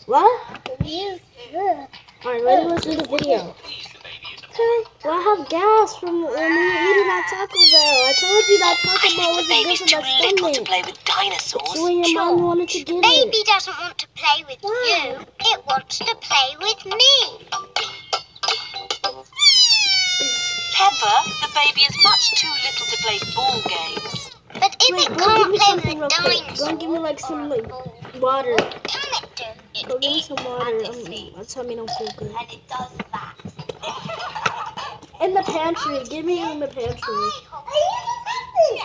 What? Yes. Alright, let's listen to the video. Well, I have gas from when we were eating that Taco Bell. I told you that Taco Bell The wasn't good baby's for too my little to stomach. play with dinosaurs. So when your mom wanted to get Baby it. doesn't want to play with you. It wants to play with me. Pepper, the baby is much too little to play ball games. But if Wait, it go give can't me play something with real a quick. dinosaur, Go give me like some like or water. what can it do? Go give me some water. My tummy don't feel good. And it does that. In the pantry. Give me in the pantry.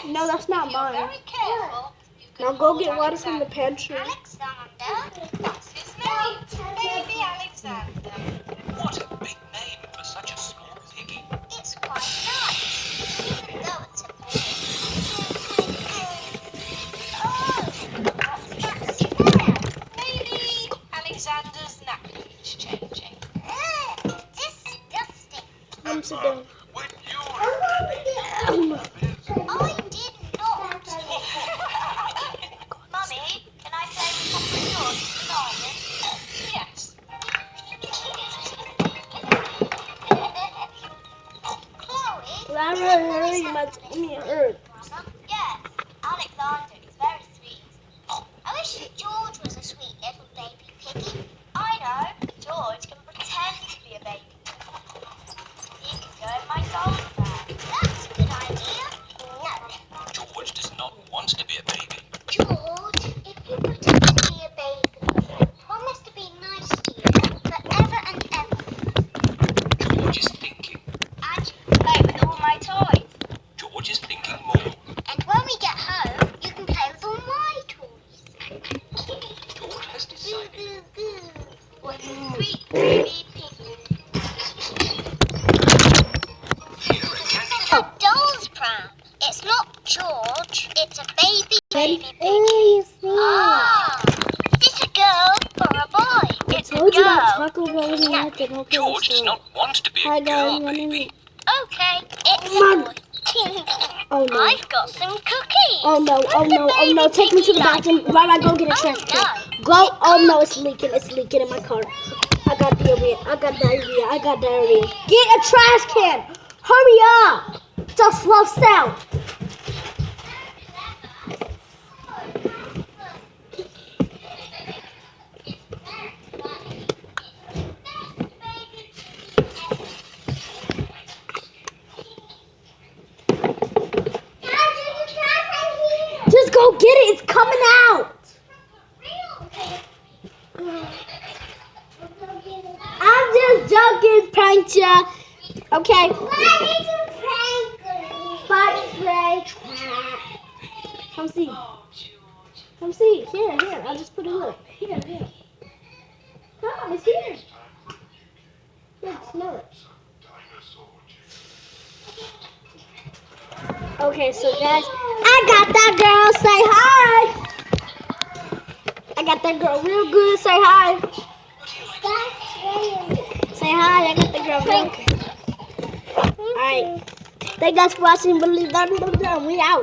No, that's not mine. Very careful. Now go get water from the pantry. Alexander, that's his name. Baby Alexander. What a big name for such a small piggy. It's quite nice. Even though it's a pig. Oh, what's that smell? Maybe Alexander's napkin is changing. Disgusting. Come sit down. When you I did not. Mummy, can I play with Papa and George tonight? Yes. Chloe? Lara, hurry, my tummy hurts. Yes, Alexander is very sweet. I wish George was a sweet little baby piggy. I know, George can pretend to be a baby. He can go in my doll bag. That's a good idea. No, George does not want to be a baby. George, if you pretend to be a baby, promise to be nice to you forever and ever. George is thinking. And you can play with all my toys. George is thinking more. And when we get home, you can play with all my toys. George has decided. What a sweet baby piggy. Here at Candy It's a doll's pram. It's not George. It's a baby piggy. Ah, is it a girl or a boy? I It's a told you that girl. Taco Bell wasn't like it. Okay, George does so. not want to be Hi a guys, girl my name baby. is. Okay, it's a boy. Oh no. I've got some cookies. Oh no, oh no, oh no. Take me to the bathroom. Rara, go get a trash can. No. Go. Oh no, it's leaking. It's leaking in my car. I got diarrhea. I got diarrhea. I got diarrhea. Get a trash can. Hurry up. Just flush out. Just go get it. It's coming out. I'm just joking, prankster. Okay. Prank. Come see. Come see. Here. I'll just put it up. Here. Come, it's here. Here, smell it. Okay, so guys, I got that girl. Say hi. I got that girl real good. Say hi. Say hi. I got the girl real good. Alright. Thank you guys for watching. Believe that. We out.